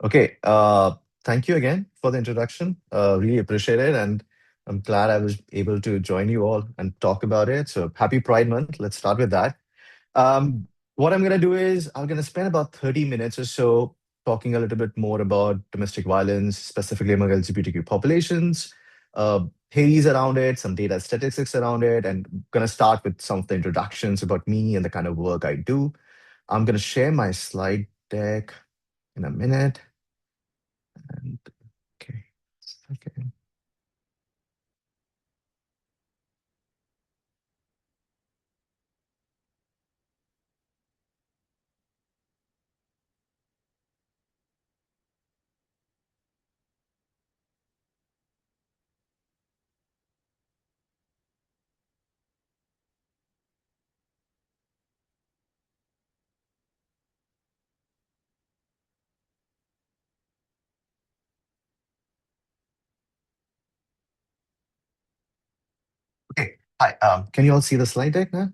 Okay. Thank you again for the introduction. Really appreciate it. And I'm glad I was able to join you all and talk about it. So happy Pride Month. Let's start with that. Um, what I'm going to do is I'm going to spend about 30 minutes or so talking a little bit more about domestic violence, specifically among LGBTQ populations, theories around it, some data statistics around it, and going to start with some of the introductions about me and the kind of work I do. I'm going to share my slide deck in a minute. And okay, second. Okay. Hi. Can you all see the slide deck now?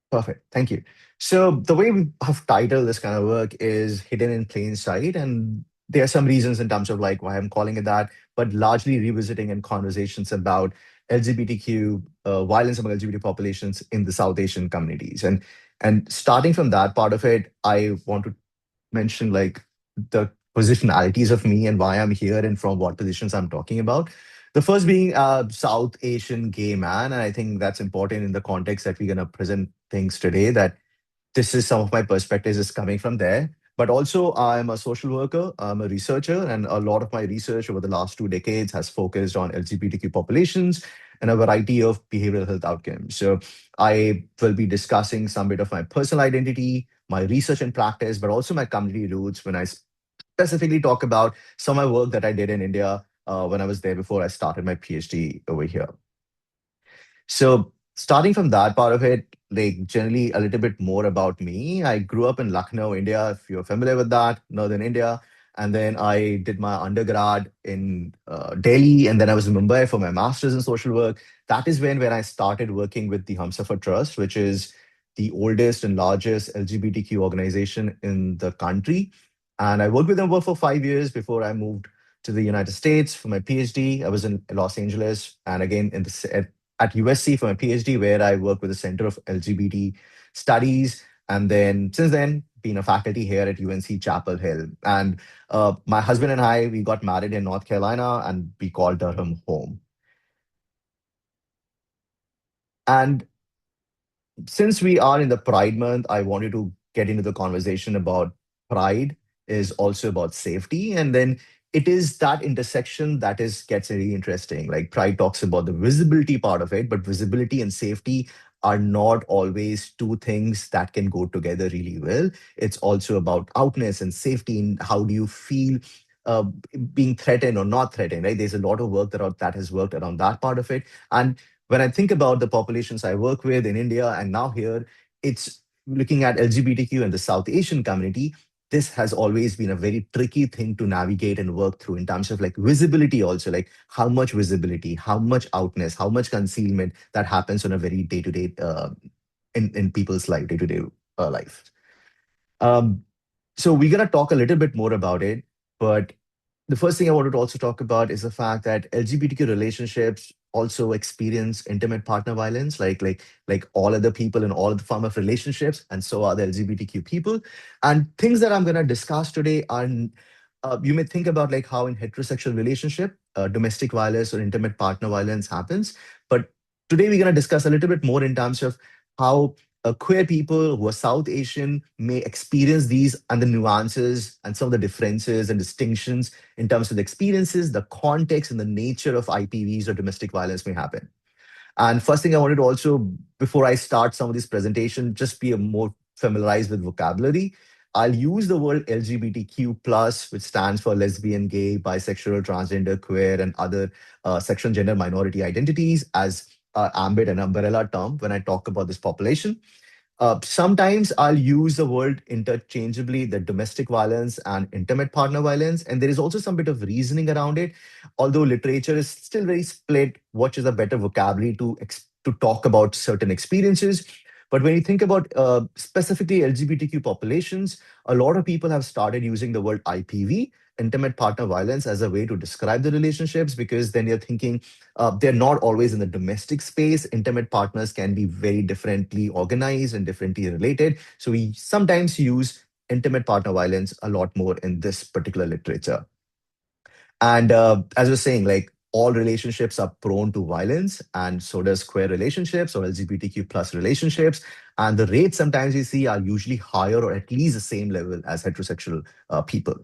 Perfect. Thank you. So the way we have titled this kind of work is hidden in plain sight, and there are some reasons in terms of like why I'm calling it that, but largely revisiting and conversations about LGBTQ violence among LGBT populations in the South Asian communities, and starting from that part of it, I want to mention like the positionalities of me and why I'm here and from what positions I'm talking about. The first being a South Asian gay man, and I think that's important in the context that we're gonna present things today. That this is some of my perspectives is coming from there. But also, I'm a social worker, I'm a researcher, and a lot of my research over the last 2 decades has focused on LGBTQ populations and a variety of behavioral health outcomes. So, I will be discussing some bit of my personal identity, my research and practice, but also my community roots when I specifically talk about some of my work that I did in India when I was there before I started my PhD over here. So starting from that part of it, like generally a little bit more about me. I grew up in Lucknow, India, if you're familiar with that, northern India. And then I did my undergrad in Delhi, and then I was in Mumbai for my master's in social work. That is when I started working with the Humsafar Trust, which is the oldest and largest LGBTQ organization in the country. And I worked with them for 5 years before I moved to the United States for my PhD. I was in Los Angeles, and again at USC for my PhD, where I work with the Center of LGBT Studies. And then since then, been a faculty here at UNC Chapel Hill. And my husband and I, we got married in North Carolina, and we called Durham home. And since we are in the Pride Month, I wanted to get into the conversation about pride is also about safety. And then it is that intersection that is gets really interesting. Like pride talks about the visibility part of it, but visibility and safety are not always two things that can go together really well. It's also about outness and safety and how do you feel uh, being threatened or not threatened, right? There's a lot of work that has worked around that part of it. And when I think about the populations I work with in India and now here, it's looking at LGBTQ and the South Asian community. This has always been a very tricky thing to navigate and work through in terms of like visibility, also, like how much visibility, how much outness, how much concealment that happens on a very day to day in people's life, day to day life. Um, so we're gonna talk a little bit more about it, but the first thing I wanted to also talk about is the fact that LGBTQ relationships also experience intimate partner violence, like all other people in all the form of relationships, and so are the LGBTQ people. And things that I'm going to discuss today are, you may think about like how in heterosexual relationship, domestic violence or intimate partner violence happens, but today we're going to discuss a little bit more in terms of how queer people who are South Asian may experience these and the nuances and some of the differences and distinctions in terms of the experiences, the context, and the nature of IPVs or domestic violence may happen. And first thing I wanted to also, before I start some of this presentation, just be a more familiarized with vocabulary. I'll use the word LGBTQ plus, which stands for lesbian, gay, bisexual, transgender, queer, and other sexual and gender minority identities as ambit and umbrella term when I talk about this population. Sometimes I'll use the word interchangeably, the domestic violence and intimate partner violence. And there is also some bit of reasoning around it. Although literature is still very split, what is a better vocabulary to talk about certain experiences. But when you think about specifically LGBTQ populations, a lot of people have started using the word IPV, intimate partner violence, as a way to describe the relationships, because then you're thinking they're not always in the domestic space. Intimate partners can be very differently organized and differently related. So we sometimes use intimate partner violence a lot more in this particular literature. And as I was saying, like all relationships are prone to violence, and so does queer relationships or LGBTQ plus relationships. And the rates sometimes we see are usually higher or at least the same level as heterosexual people.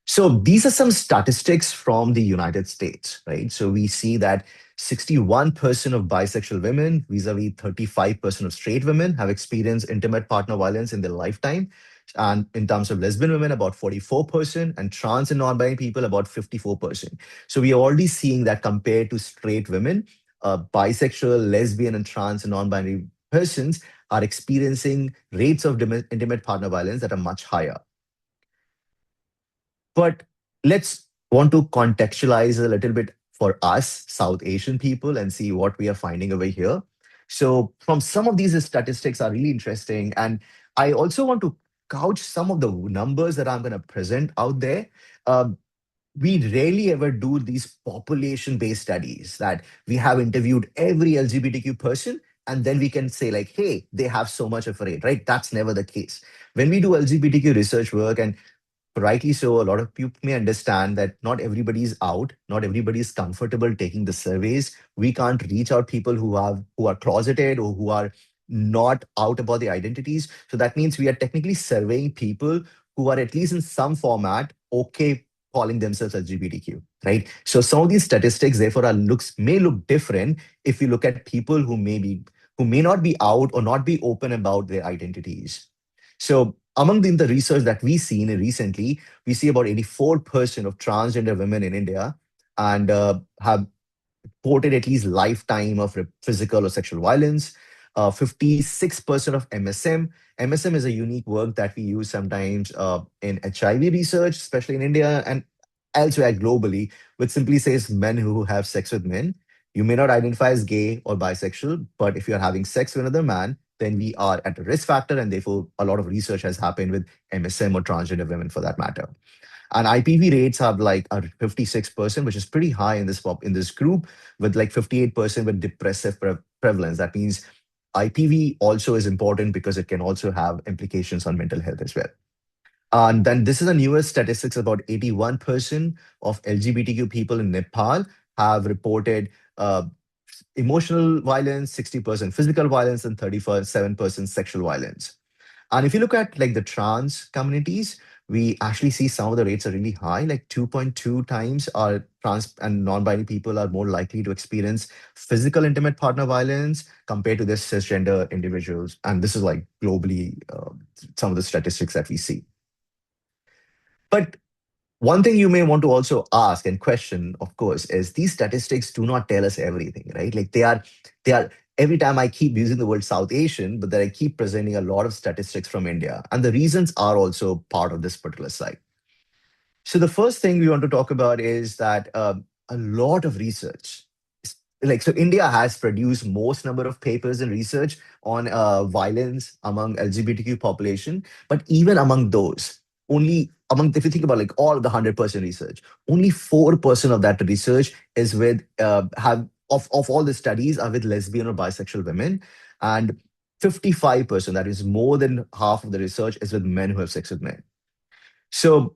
So these are some statistics from the United States, right? So we see that 61% of bisexual women, vis-a-vis 35% of straight women, have experienced intimate partner violence in their lifetime. And in terms of lesbian women, about 44%, and trans and non-binary people, about 54%. So we are already seeing that compared to straight women, bisexual, lesbian, and trans and non-binary persons are experiencing rates of intimate partner violence that are much higher. But let's want to contextualize a little bit for us, South Asian people, and see what we are finding over here. So, from some of these statistics are really interesting, and I also want to couch some of the numbers that I'm going to present out there. Um, we rarely ever do these population-based studies that we have interviewed every LGBTQ person, and then we can say like, hey, they have so much of a rate, right? That's never the case. When we do LGBTQ research work, and rightly so, a lot of people may understand that not everybody is out, not everybody is comfortable taking the surveys. We can't reach out people who are closeted or who are not out about their identities. So that means we are technically surveying people who are at least in some format okay calling themselves LGBTQ, right? So some of these statistics therefore are looks may look different if you look at people who may not be out or not be open about their identities. So among the research that we've seen recently, we see about 84% of transgender women in India and have reported at least lifetime of physical or sexual violence. 56% of MSM. MSM is a unique work that we use sometimes in HIV research, especially in India and elsewhere globally, which simply says men who have sex with men. You may not identify as gay or bisexual, but if you're having sex with another man, then we are at a risk factor, and therefore a lot of research has happened with MSM or transgender women for that matter. And IPV rates have like are 56%, which is pretty high in this group, with like 58% with depressive prevalence. That means IPV also is important because it can also have implications on mental health as well. And then this is the newest statistics. About 81% of LGBTQ people in Nepal have reported emotional violence, 60% physical violence, and 37% sexual violence. And if you look at like the trans communities, we actually see some of the rates are really high, like 2.2 times our trans and non-binary people are more likely to experience physical intimate partner violence compared to their cisgender individuals. And this is like globally some of the statistics that we see. But one thing you may want to also ask and question, of course, is these statistics do not tell us everything, right? Like they are, every time I keep using the word South Asian, but then I keep presenting a lot of statistics from India. And the reasons are also part of this particular slide. So the first thing we want to talk about is that a lot of research, like so, India has produced most number of papers and research on violence among LGBTQ population, but even among those, only among if you think about like all of the 100% research, only 4% of that research is with have of all the studies are with lesbian or bisexual women, and 55%, that is more than half of the research, is with men who have sex with men. So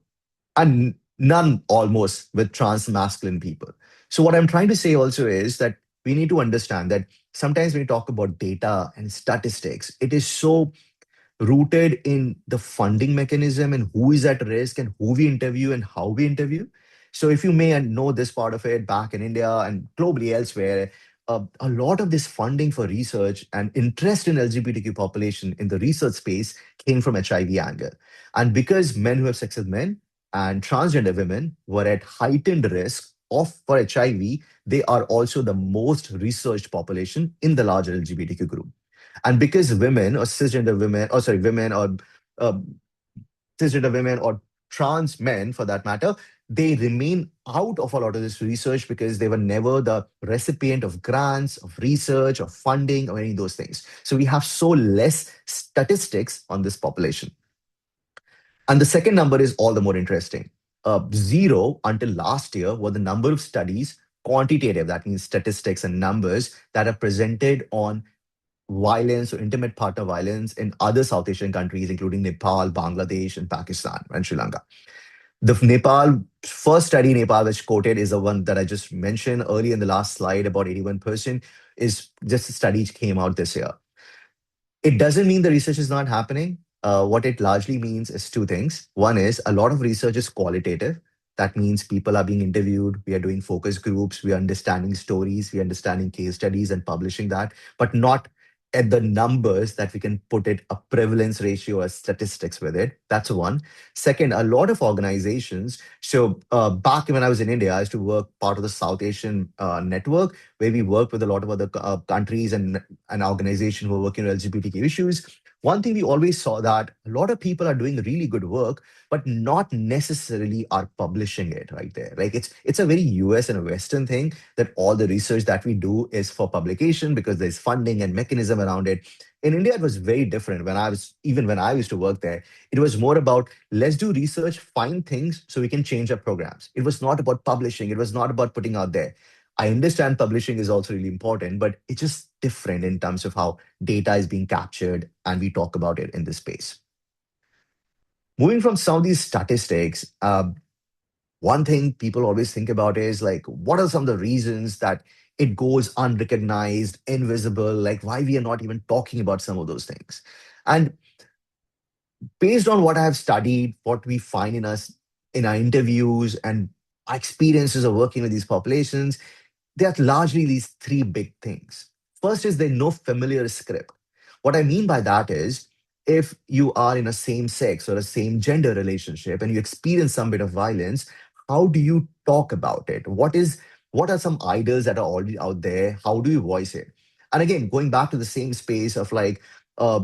and none almost with trans masculine people. So, what I'm trying to say also is that we need to understand that sometimes when we talk about data and statistics, it is so rooted in the funding mechanism and who is at risk and who we interview and how we interview. So, if you may know this part of it back in India and globally elsewhere, a lot of this funding for research and interest in LGBTQ population in the research space came from HIV angle. And because men who have sex with men and transgender women were at heightened risk of for HIV, they are also the most researched population in the larger LGBTQ group. And because women or cisgender women, women or uh, cisgender women or trans men for that matter, they remain out of a lot of this research because they were never the recipient of grants, of research, of funding, or any of those things. So we have so less statistics on this population. And the second number is all the more interesting. Zero until last year were the number of studies, quantitative, that means statistics and numbers, that are presented on violence or intimate partner violence in other South Asian countries, including Nepal, Bangladesh, and Pakistan and Sri Lanka. The Nepal first study in Nepal, which quoted, is the one that I just mentioned early in the last slide, about 81%, is just a study came out this year. It doesn't mean the research is not happening. What it largely means is two things. One is a lot of research is qualitative. That means people are being interviewed. We are doing focus groups. We are understanding stories. We are understanding case studies and publishing that, but not at the numbers that we can put it a prevalence ratio or statistics with it. That's one. Second, a lot of organizations. So back when I was in India, I used to work part of the South Asian network where we work with a lot of other countries and an organization who are working on LGBTQ issues. One thing we always saw that a lot of people are doing really good work, but not necessarily are publishing it right there. Like it's a very US and a Western thing that all the research that we do is for publication because there's funding and mechanism around it. In India, it was very different. When I used to work there, it was more about let's do research, find things so we can change our programs. It was not about publishing. It was not about putting out there. I understand publishing is also really important, but it's just different in terms of how data is being captured, and we talk about it in this space. Moving from some of these statistics, one thing people always think about is like, what are some of the reasons that it goes unrecognized, invisible, like why we are not even talking about some of those things? And based on what I have studied, what we find in us in our interviews and our experiences of working with these populations, there are largely these three big things. First is there's no familiar script. What I mean by that is if you are in a same sex or a same gender relationship and you experience some bit of violence, how do you talk about it? What are some idols that are already out there? How do you voice it? And again, going back to the same space of like uh,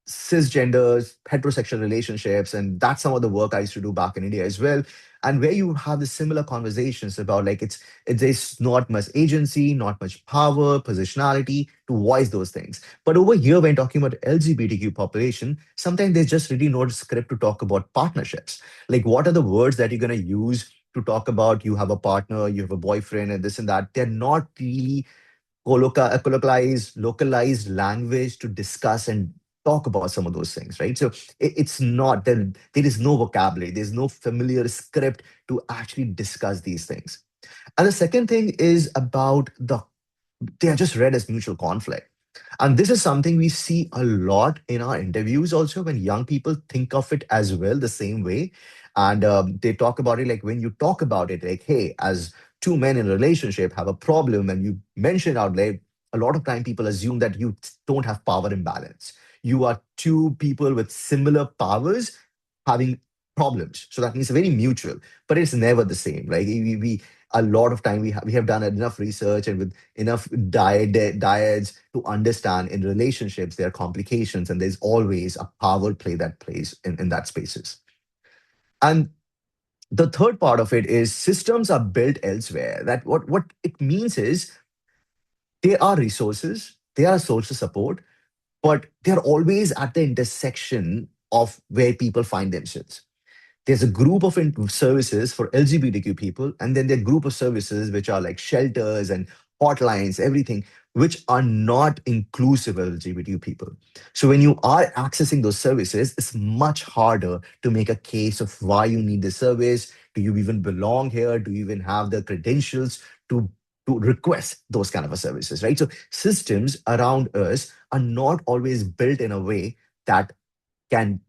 cisgenders, heterosexual relationships, and that's some of the work I used to do back in India as well. And where you have the similar conversations about like there's not much agency, not much power, positionality to voice those things. But over here, when talking about LGBTQ population, sometimes there's just really no script to talk about partnerships. Like, what are the words that you're going to use to talk about you have a partner, you have a boyfriend, and this and that? They're not really colloquialized, localized language to discuss and talk about some of those things, right? So it's not there is no vocabulary, there's no familiar script to actually discuss these things. And the second thing is about they are just read as mutual conflict. And this is something we see a lot in our interviews also when young people think of it as well the same way. And they talk about it like when you talk about it, like, hey, as two men in a relationship have a problem and you mention out there, a lot of time people assume that you don't have power imbalance. You are two people with similar powers having problems. So that means very mutual, but it's never the same. Like we a lot of time we have done enough research and with enough dyads to understand in relationships there are complications and there's always a power play that plays in that spaces. And the third part of it is systems are built elsewhere. That what it means is there are resources, there are social support, but they're always at the intersection of where people find themselves. There's a group of services for LGBTQ people, and then there are group of services which are like shelters and hotlines, everything, which are not inclusive of LGBTQ people. So when you are accessing those services, it's much harder to make a case of why you need the service. Do you even belong here? Do you even have the credentials to request those kind of a services, right? So systems around us are not always built in a way that can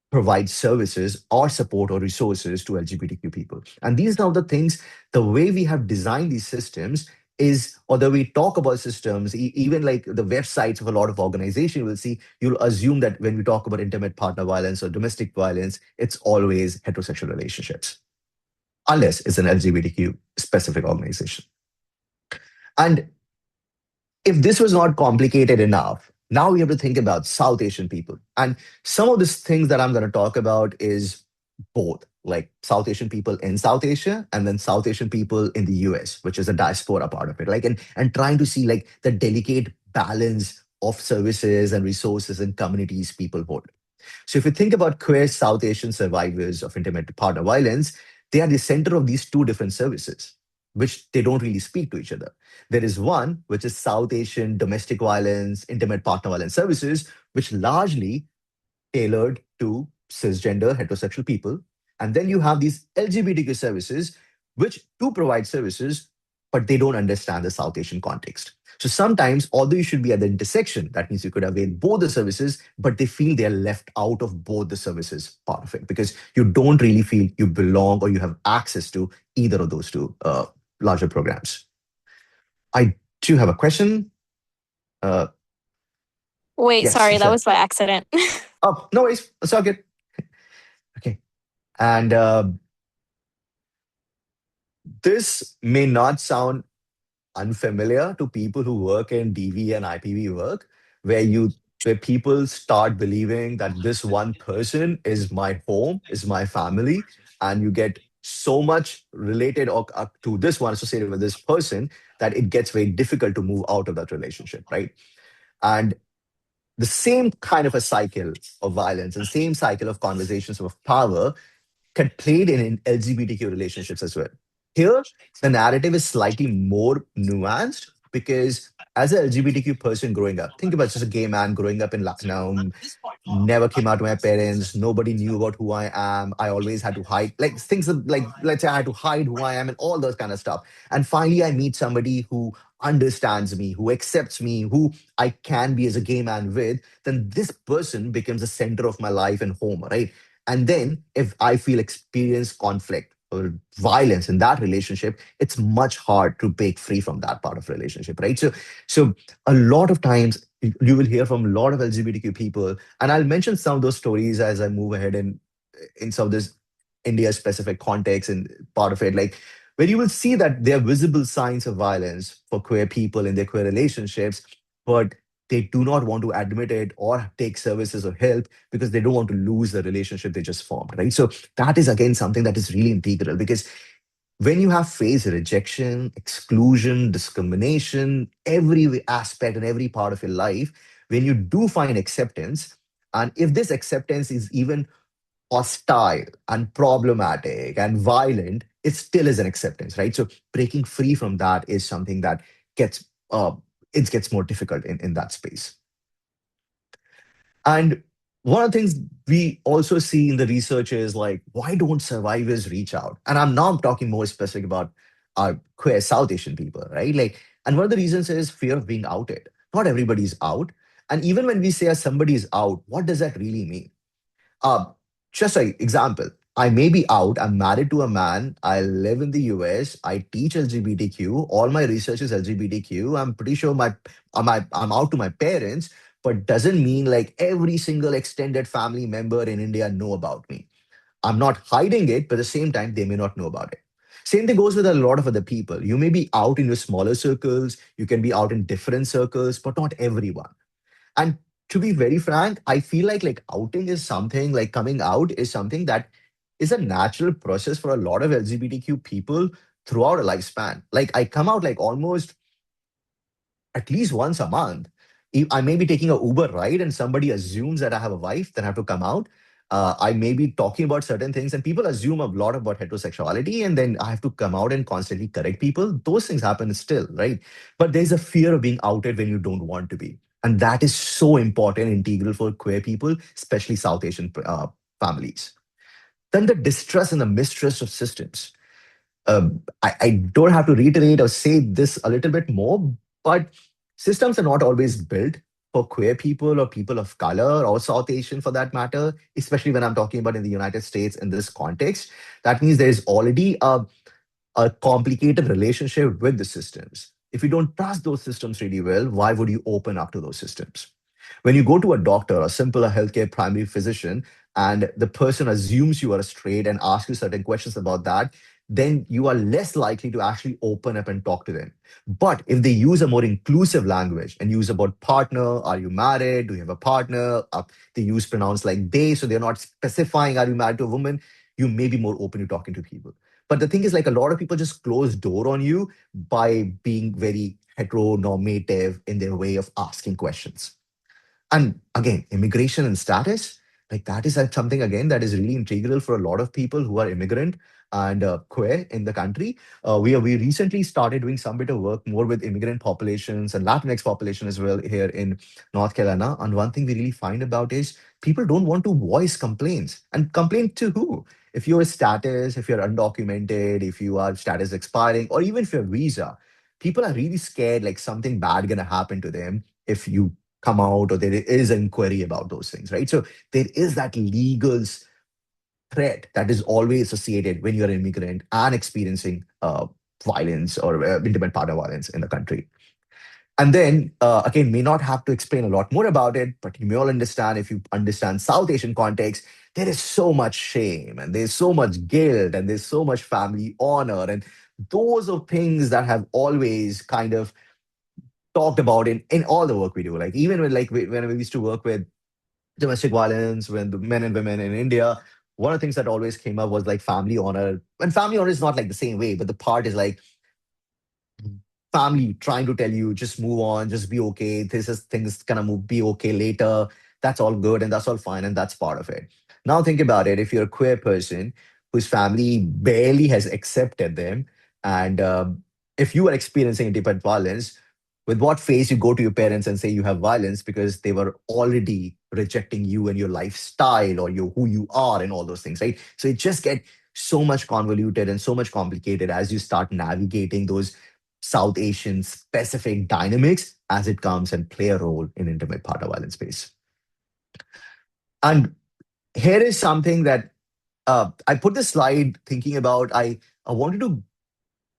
provide services or support or resources to LGBTQ people. And these are the things, the way we have designed these systems is, or the way we talk about systems, even like the websites of a lot of organizations will see, you'll assume that when we talk about intimate partner violence or domestic violence, it's always heterosexual relationships, unless it's an LGBTQ specific organization. And if this was not complicated enough, now we have to think about South Asian people. And some of these things that I'm going to talk about is both, like South Asian people in South Asia and then South Asian people in the US, which is a diaspora part of it. Like, and trying to see like the delicate balance of services and resources and communities people hold. So if you think about queer South Asian survivors of intimate partner violence, they are the center of these two different services, which they don't really speak to each other. There is one, which is South Asian domestic violence, intimate partner violence services, which largely tailored to cisgender heterosexual people. And then you have these LGBTQ services, which do provide services, but they don't understand the South Asian context. So sometimes, although you should be at the intersection, that means you could avail both the services, but they feel they're left out of both the services part of it because you don't really feel you belong or you have access to either of those two larger programs. I do have a question. Uh, Wait, yes, sorry, that sure. was by accident. Oh, no worries. It's all good. Okay. And this may not sound unfamiliar to people who work in DV and IPV work, where you where people start believing that this one person is my home, is my family, and you get so much related or to this one associated with this person that it gets very difficult to move out of that relationship, right? And the same kind of a cycle of violence and same cycle of conversations of power can played in LGBTQ relationships as well. Here, the narrative is slightly more nuanced because as an LGBTQ person growing up, think about just a gay man growing up in Lucknow, never came out to my parents. Nobody knew about who I am. I always had to hide, like things like, let's say I had to hide who I am and all those kind of stuff. And finally, I meet somebody who understands me, who accepts me, who I can be as a gay man with, then this person becomes the center of my life and home, right? And then if I feel experience conflict or violence in that relationship, it's much hard to break free from that part of relationship, right? So a lot of times you will hear from a lot of LGBTQ people, and I'll mention some of those stories as I move ahead in some of this India specific context and part of it, like where you will see that there are visible signs of violence for queer people in their queer relationships, but they do not want to admit it or take services or help because they don't want to lose the relationship they just formed, right? So that is again something that is really integral because when you have faced rejection, exclusion, discrimination, every aspect and every part of your life, when you do find acceptance, and if this acceptance is even hostile and problematic and violent, it still is an acceptance, right? So breaking free from that is something that gets it gets more difficult in that space. And one of the things we also see in the research is like, why don't survivors reach out? And I'm talking more specific about our queer South Asian people, right? Like, and one of the reasons is fear of being outed. Not everybody's out. And even when we say somebody is out, what does that really mean? Uh, just an example. I may be out. I'm married to a man. I live in the US. I teach LGBTQ. All my research is LGBTQ. I'm pretty sure I'm out to my parents, but doesn't mean like every single extended family member in India know about me. I'm not hiding it, but at the same time, they may not know about it. Same thing goes with a lot of other people. You may be out in your smaller circles. You can be out in different circles, but not everyone. And to be very frank, I feel like outing is something like coming out is something that is a natural process for a lot of LGBTQ people throughout a lifespan. Like I come out like almost at least once a month. If I may be taking a Uber ride and somebody assumes that I have a wife, then I have to come out. I may be talking about certain things and people assume a lot about heterosexuality, and then I have to come out and constantly correct people. Those things happen still, right? But there's a fear of being outed when you don't want to be. And that is so important, integral for queer people, especially South Asian families. Then the distrust and the mistrust of systems. I don't have to reiterate or say this a little bit more, but systems are not always built for queer people or people of color or South Asian for that matter, especially when I'm talking about in the United States in this context. That means there is already a complicated relationship with the systems. If you don't trust those systems really well, why would you open up to those systems? When you go to a doctor, a simple a healthcare primary physician, and the person assumes you are straight and asks you certain questions about that, then you are less likely to actually open up and talk to them. But if they use a more inclusive language and use about partner, are you married? Do you have a partner? They use pronouns like they, so they're not specifying are you married to a woman. you may be more open to talking to people. But the thing is, like, a lot of people just close door on you by being very heteronormative in their way of asking questions. And again, immigration and status, like that is something again that is really integral for a lot of people who are immigrant and queer in the country. We recently started doing some bit of work more with immigrant populations and Latinx population as well here in North Carolina. And one thing we really find about is people don't want to voice complaints. And complain to who? If you're status, if you're undocumented, if you are status expiring, or even if you're visa, people are really scared like something bad gonna happen to them if you come out or there is an inquiry about those things, right? So there is that legal threat that is always associated when you're an immigrant and experiencing violence or intimate partner violence in the country. And then, again, may not have to explain a lot more about it, but you may all understand if you understand South Asian context, there is so much shame and there's so much guilt and there's so much family honor. And those are things that have always kind of talked about in all the work we do. Like even when when we used to work with domestic violence, when the men and women in India, one of the things that always came up was like family honor. And family honor is not like the same way, but the part is like family trying to tell you just move on, just be okay. This is things gonna move, be okay later. That's all good and that's all fine and that's part of it. Now think about it. If you're a queer person whose family barely has accepted them, and if you are experiencing independent violence, with what face you go to your parents and say you have violence because they were already rejecting you and your lifestyle or your who you are and all those things, right? So it just get so much convoluted and so much complicated as you start navigating those South Asian specific dynamics as it comes and play a role in intimate partner violence space. And here is something that I put this slide thinking about. I wanted to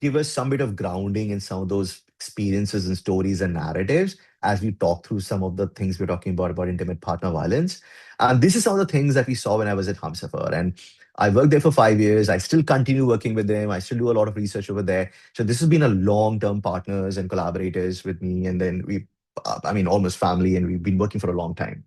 give us some bit of grounding in some of those experiences and stories and narratives as we talk through some of the things we're talking about intimate partner violence. And this is some of the things that we saw when I was at Hamsafar. And I worked there for 5 years. I still continue working with them. I still do a lot of research over there. So this has been a long-term partners and collaborators with me. And then I mean, almost family, and we've been working for a long time.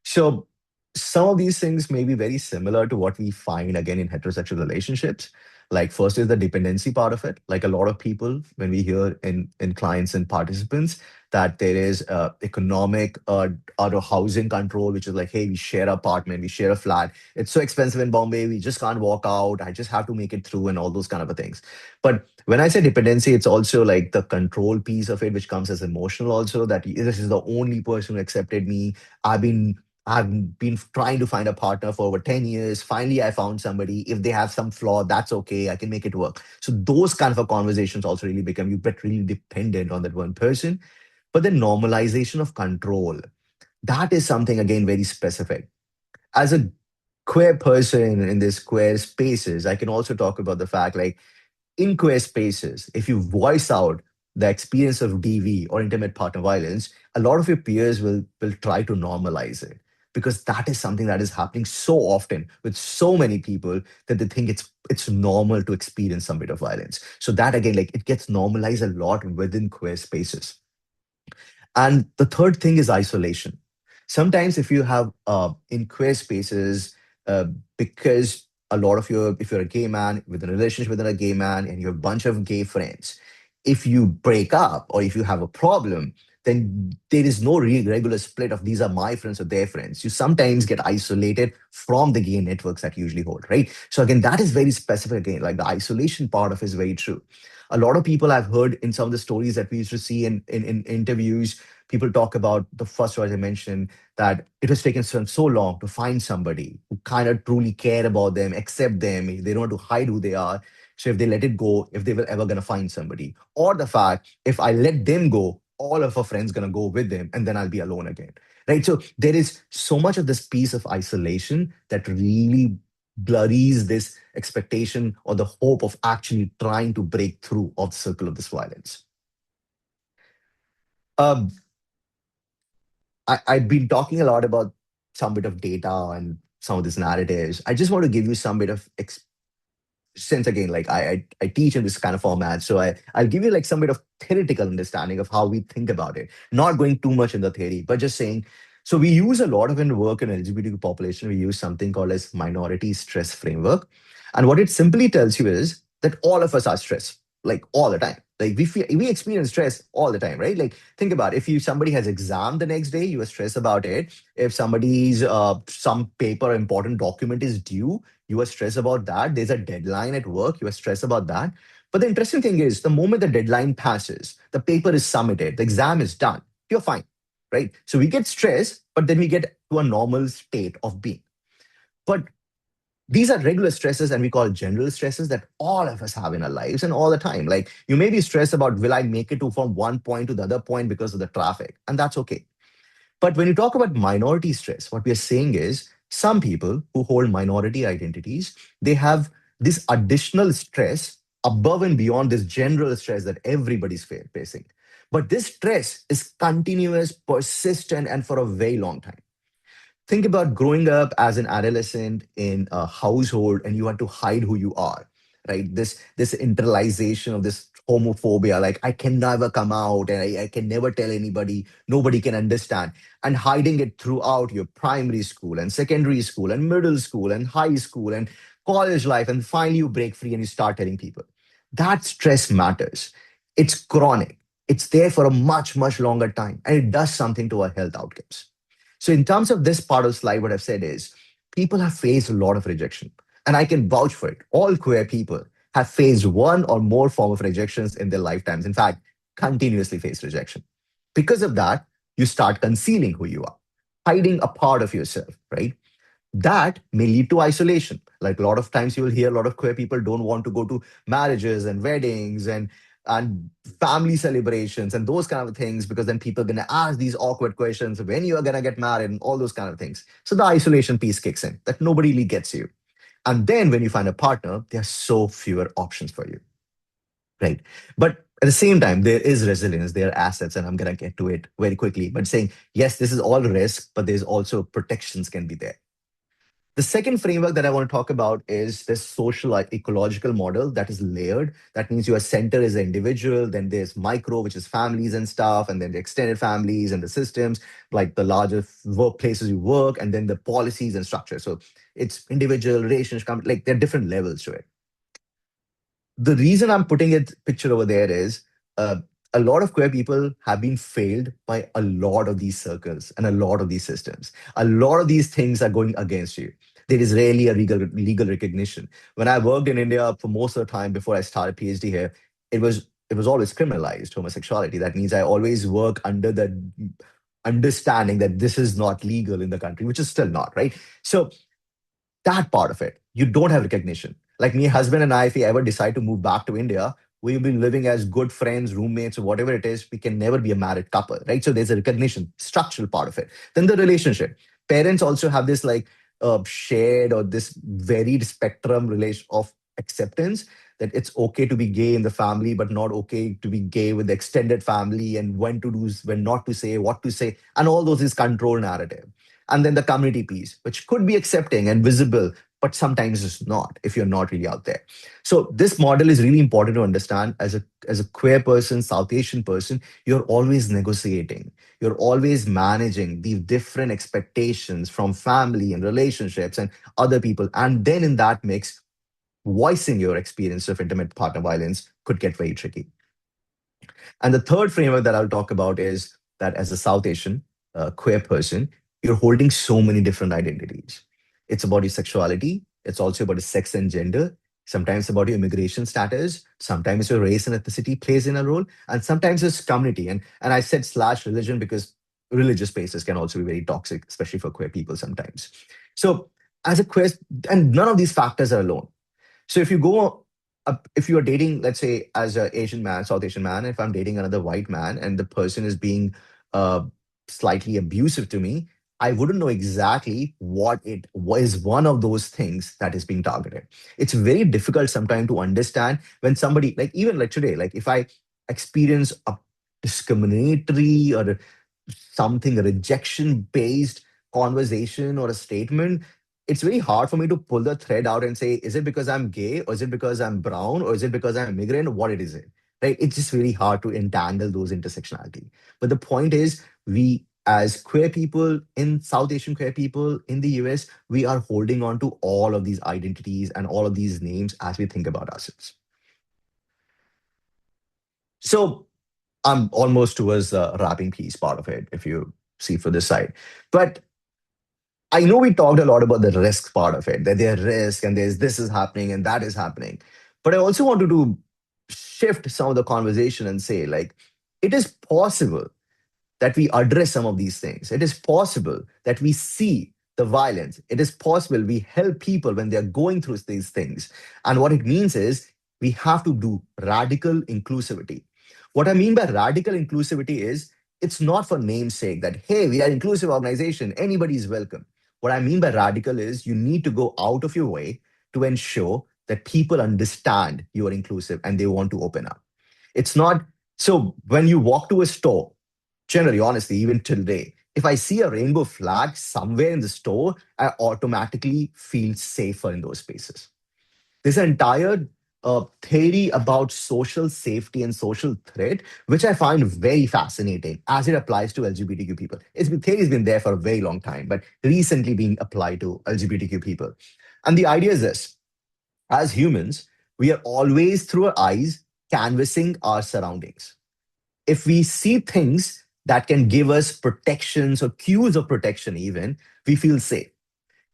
So some of these things may be very similar to what we find again in heterosexual relationships. Like first is the dependency part of it. Like a lot of people, when we hear in clients and participants that there is economic out of housing control, which is like, hey, we share an apartment, we share a flat. It's so expensive in Bombay, we just can't walk out. I just have to make it through and all those kind of things. But when I say dependency, it's also like the control piece of it, which comes as emotional also, that this is the only person who accepted me. I've been I've been trying to find a partner for over 10 years. Finally, I found somebody. If they have some flaw, that's okay. I can make it work. So those kind of a conversations also really become, you get really dependent on that one person. But the normalization of control, that is something again very specific. As a queer person in this queer spaces, I can also talk about the fact like in queer spaces, if you voice out the experience of DV or intimate partner violence, a lot of your peers will try to normalize it because that is something that is happening so often with so many people that they think it's normal to experience some bit of violence. So that again, like it gets normalized a lot within queer spaces. And the third thing is isolation. Sometimes, if you have in queer spaces, uh, because a lot of your, if you're a gay man with a relationship with a gay man and you have a bunch of gay friends, if you break up or if you have a problem, then there is no regular split of these are my friends or their friends. You sometimes get isolated from the gay networks that you usually hold, right? So again, that is very specific. Again, like the isolation part of it is very true. A lot of people I've heard in some of the stories that we used to see in interviews, people talk about the first choice I mentioned, that it has taken so long to find somebody who kind of truly care about them, accept them. They don't want to hide who they are. So if they let it go, if they were ever going to find somebody, or the fact if I let them go, all of our friends going to go with them and then I'll be alone again. Right. So there is so much of this piece of isolation that really blurries this expectation or the hope of actually trying to break through of the circle of this violence. Um, I've been talking a lot about some bit of data and some of these narratives. I just want to give you some bit of since again, like I teach in this kind of format, so I'll give you like some bit of theoretical understanding of how we think about it. Not going too much in the theory, but just saying. So we use a lot of in work in LGBTQ population, we use something called as minority stress framework. And what it simply tells you is that all of us are stressed, like all the time. Like we experience stress all the time, right? Like think about if you somebody has exam the next day, you are stressed about it. If somebody's some paper important document is due, you are stressed about that. There's a deadline at work, you are stressed about that. But the interesting thing is the moment the deadline passes, the paper is submitted, the exam is done, you're fine, right? So we get stressed, but then we get to a normal state of being. But these are regular stresses and we call general stresses that all of us have in our lives and all the time. Like you may be stressed about will I make it to from one point to the other point because of the traffic, and that's okay. But when you talk about minority stress, what we are saying is some people who hold minority identities, they have this additional stress above and beyond this general stress that everybody's facing. But this stress is continuous, persistent, and for a very long time. Think about growing up as an adolescent in a household and you had to hide who you are, right? This internalization of this homophobia, like I can never come out and I can never tell anybody, nobody can understand, and hiding it throughout your primary school and secondary school and middle school and high school and college life, and finally you break free and you start telling people. That stress matters. It's chronic. It's there for a much longer time, and it does something to our health outcomes. So, in terms of this part of the slide, what I've said is people have faced a lot of rejection, and I can vouch for it. All queer people have faced one or more form of rejections in their lifetimes. In fact, continuously face rejection. Because of that, you start concealing who you are, hiding a part of yourself, right? That may lead to isolation. Like a lot of times you will hear a lot of queer people don't want to go to marriages and weddings and family celebrations and those kind of things because then people are going to ask these awkward questions when you are going to get married and all those kind of things. So the isolation piece kicks in that nobody really gets you. And then when you find a partner, there are so fewer options for you, right? But at the same time, there is resilience, there are assets, and I'm going to get to it very quickly. But saying, yes, this is all risk, but there's also protections can be there. The second framework that I want to talk about is this social ecological model that is layered. That means your center is an individual, then there's micro, which is families and stuff, and then the extended families and the systems, like the larger workplaces you work, and then the policies and structure. So it's individual, relationship, like there are different levels to it. The reason I'm putting it picture over there is uh, a lot of queer people have been failed by a lot of these circles and a lot of these systems. A lot of these things are going against you. There is rarely a legal recognition. When I worked in India for most of the time before I started PhD here, it was always criminalized homosexuality. That means I always work under the understanding that this is not legal in the country, which is still not, right? So that part of it. You don't have recognition. Like me, husband and I, if we ever decide to move back to India, we'll be living as good friends, roommates, or whatever it is. We can never be a married couple, right? So there's a recognition, structural part of it. Then the relationship. Parents also have this like shared or this varied spectrum relation of acceptance that it's okay to be gay in the family, but not okay to be gay with the extended family, and when to do, when not to say, what to say, and all those is control narrative. And then the community piece, which could be accepting and visible, but sometimes it's not if you're not really out there. So this model is really important to understand as a queer person, South Asian person. You're always negotiating. You're always managing these different expectations from family and relationships and other people. And then in that mix, voicing your experience of intimate partner violence could get very tricky. And the third framework that I'll talk about is that as a South Asian queer person, you're holding so many different identities. It's about your sexuality, it's also about your sex and gender, sometimes about your immigration status, sometimes your race and ethnicity plays in a role, and sometimes it's community. And I said slash religion because religious spaces can also be very toxic, especially for queer people sometimes. So as a queer, and none of these factors are alone. So if you go up, if you are dating, let's say, as an Asian man, South Asian man, if I'm dating another white man and the person is being uh, slightly abusive to me, I wouldn't know exactly what it was one of those things that is being targeted. It's very difficult sometimes to understand when somebody, like even like today, like if I experience a discriminatory or something, a rejection based conversation or a statement, it's very hard for me to pull the thread out and say, is it because I'm gay, or is it because I'm brown, or is it because I'm immigrant? What it is it? Right? It's just really hard to entangle those intersectionality. But the point is, we as queer people in South Asian queer people in the US, we are holding on to all of these identities and all of these names as we think about ourselves. So I'm almost towards the wrapping piece part of it, if you see for this side. But I know we talked a lot about the risk part of it, that there's risk and there's this is happening and that is happening. But I also wanted to shift some of the conversation and say, like, it is possible that we address some of these things. It is possible that we see the violence. It is possible we help people when they're going through these things. And what it means is we have to do radical inclusivity. What I mean by radical inclusivity is it's not for namesake that, hey, we are inclusive organization, anybody is welcome. What I mean by radical is you need to go out of your way to ensure that people understand you are inclusive and they want to open up. It's not so when you walk to a store, generally, honestly, even till today, if I see a rainbow flag somewhere in the store, I automatically feel safer in those spaces. There's an entire theory about social safety and social threat, which I find very fascinating as it applies to LGBTQ people. The theory has been there for a very long time, but recently being applied to LGBTQ people. And the idea is this: as humans, we are always through our eyes canvassing our surroundings. If we see things that can give us protections or cues of protection, even, we feel safe.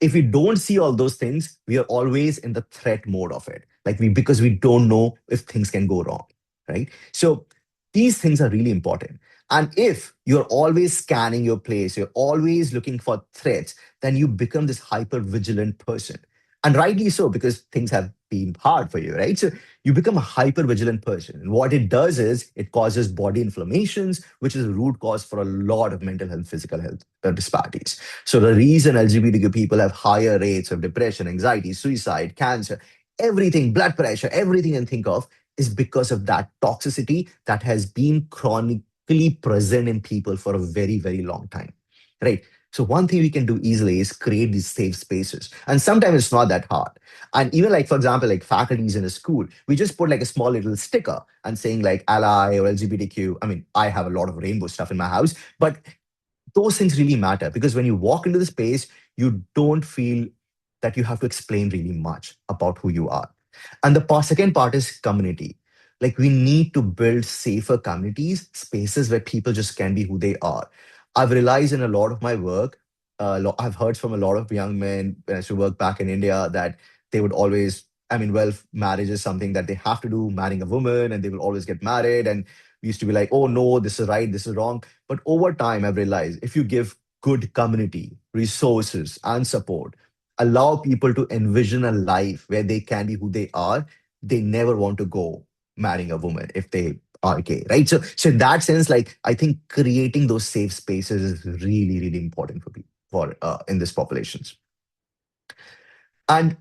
If we don't see all those things, we are always in the threat mode of it. Like because we don't know if things can go wrong, right? So these things are really important. And if you're always scanning your place, you're always looking for threats, then you become this hyper vigilant person. And rightly so, because things have been hard for you, right? So you become a hyper vigilant person. And what it does is it causes body inflammations, which is a root cause for a lot of mental health, physical health disparities. So the reason LGBTQ people have higher rates of depression, anxiety, suicide, cancer, everything, blood pressure, everything you can think of is because of that toxicity that has been chronically present in people for a very, very long time. Right. So one thing we can do easily is create these safe spaces. And sometimes it's not that hard. And even like, for example, like faculties in a school, we just put like a small little sticker and saying like ally or LGBTQ. I mean, I have a lot of rainbow stuff in my house, but those things really matter because when you walk into the space, you don't feel that you have to explain really much about who you are. And the second part is community. Like we need to build safer communities, spaces where people just can be who they are. I've realized in a lot of my work, I've heard from a lot of young men when I used to work back in India that they would always, I mean, well, marriage is something that they have to do, marrying a woman, and they will always get married. And we used to be like, oh no, this is right, this is wrong. But over time, I've realized if you give good community, resources, and support, allow people to envision a life where they can be who they are, they never want to go marrying a woman if they are gay, right? So in that sense, like I think creating those safe spaces is really, really important for people for in this populations. And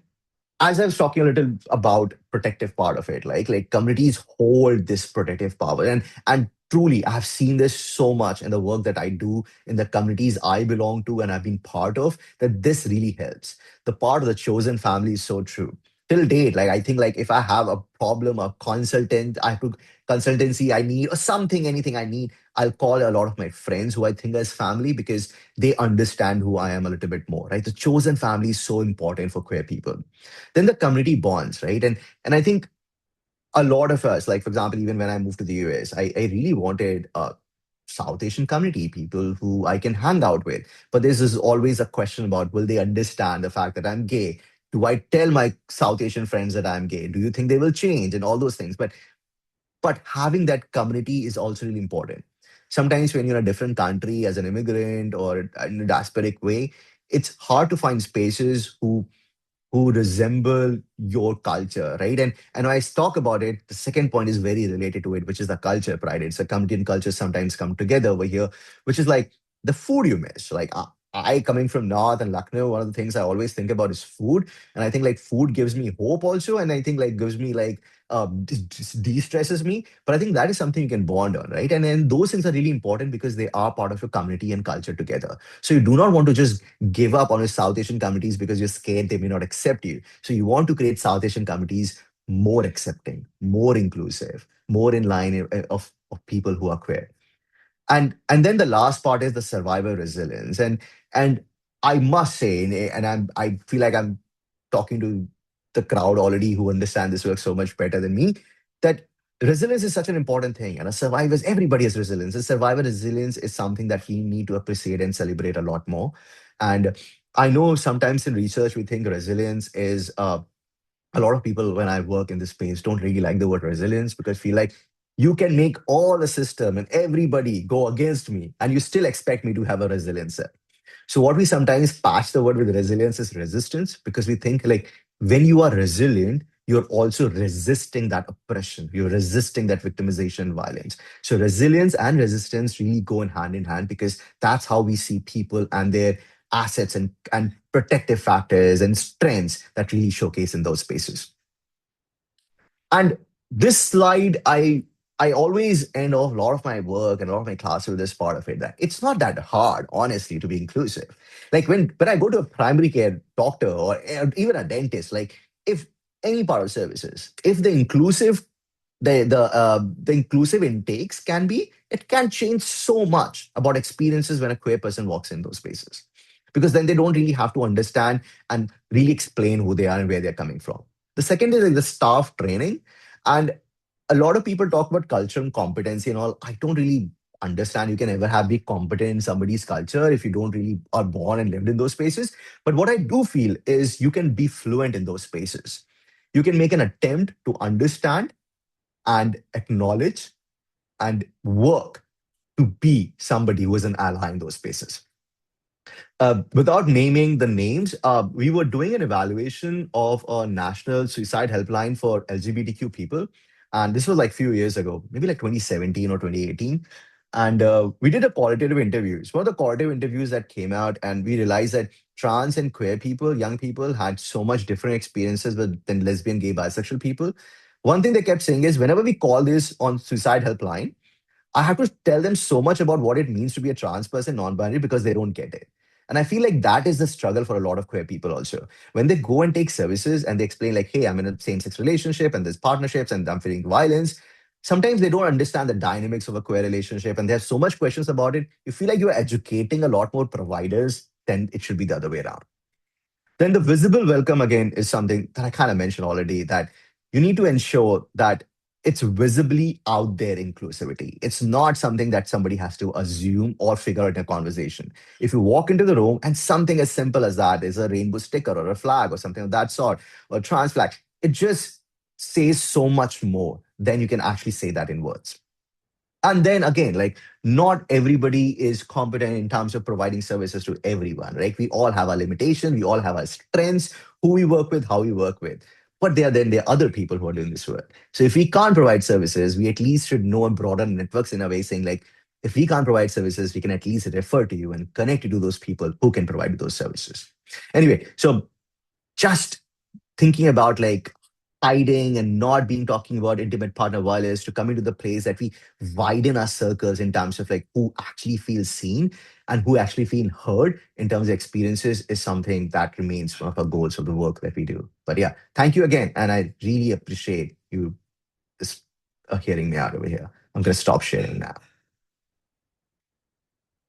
as I was talking a little about protective part of it, like communities hold this protective power, and truly, I've seen this so much in the work that I do in the communities I belong to and I've been part of. That this really helps. The part of the chosen family is so true. Till date, like I think, like if I have a problem, a consultant, I have to consultancy I need or something, anything I need, I'll call a lot of my friends who I think as family because they understand who I am a little bit more. Right, the chosen family is so important for queer people. Then the community bonds, right? And I think a lot of us, like for example, even when I moved to the US, I really wanted a South Asian community, people who I can hang out with. But there's always a question about will they understand the fact that I'm gay? Do I tell my South Asian friends that I'm gay? Do you think they will change and all those things? But having that community is also really important. Sometimes when you're in a different country as an immigrant or in a diasporic way, it's hard to find spaces who resemble your culture, right? And when I talk about it, the second point is very related to it, which is the culture pride. It's a community and culture sometimes come together over here, which is like the food you miss. Like I coming from North and Lucknow, one of the things I always think about is food, and I think like food gives me hope also, and I think like gives me like de-stresses me. But I think that is something you can bond on, right? And then those things are really important because they are part of your community and culture together. So you do not want to just give up on your South Asian communities because you're scared they may not accept you. So you want to create South Asian communities more accepting, more inclusive, more in line of people who are queer. And then the last part is the survivor resilience. And I must say, and I feel like I'm talking to the crowd already who understand this work so much better than me, that resilience is such an important thing. And a survivors, everybody has resilience. And survivor resilience is something that we need to appreciate and celebrate a lot more. And I know sometimes in research we think resilience is a lot of people when I work in this space don't really like the word resilience because feel like you can make all the system and everybody go against me and you still expect me to have a resilience. So what we sometimes patch the word with resilience is resistance because we think like when you are resilient, you're also resisting that oppression. You're resisting that victimization and violence. So resilience and resistance really go in hand because that's how we see people and their assets and protective factors and strengths that really showcase in those spaces. And this slide, I always end off a lot of my work and a lot of my classes with this part of it that it's not that hard, honestly, to be inclusive. Like when I go to a primary care doctor or even a dentist, like if any part of services, if the inclusive intakes can be, it can change so much about experiences when a queer person walks in those spaces because then they don't really have to understand and really explain who they are and where they're coming from. The second is like the staff training. And a lot of people talk about culture and competency and all. I don't really understand you can ever have be competent in somebody's culture if you don't really are born and lived in those spaces. But what I do feel is you can be fluent in those spaces. You can make an attempt to understand and acknowledge and work to be somebody who is an ally in those spaces. Without naming the names, we were doing an evaluation of a national suicide helpline for LGBTQ people. And this was like a few years ago, maybe like 2017 or 2018. And we did a qualitative interview. It's one of the qualitative interviews that came out, and we realized that trans and queer people, young people, had so much different experiences than lesbian, gay, bisexual people. One thing they kept saying is whenever we call this on suicide helpline, I have to tell them so much about what it means to be a trans person, non-binary, because they don't get it. And I feel like that is the struggle for a lot of queer people also. When they go and take services and they explain like, hey, I'm in a same-sex relationship and there's partnerships and I'm feeling violence, sometimes they don't understand the dynamics of a queer relationship and they have so much questions about it. You feel like you're educating a lot more providers than it should be the other way around. Then the visible welcome again is something that I kind of mentioned already that you need to ensure that it's visibly out there inclusivity. It's not something that somebody has to assume or figure out in a conversation. If you walk into the room and something as simple as that is a rainbow sticker or a flag or something of that sort or a trans flag, it just says so much more than you can actually say that in words. And then again, like not everybody is competent in terms of providing services to everyone, right? We all have our limitations, we all have our strengths, who we work with, how we work with. But there are other people who are doing this work. So if we can't provide services, we at least should know and broaden networks in a way saying like, if we can't provide services, we can at least refer to you and connect you to those people who can provide those services. Anyway, so just thinking about like hiding and not being talking about intimate partner violence to coming to the place that we widen our circles in terms of like who actually feels seen and who actually feel heard in terms of experiences is something that remains one of our goals of the work that we do. But yeah, thank you again. And I really appreciate you just hearing me out over here. I'm going to stop sharing now.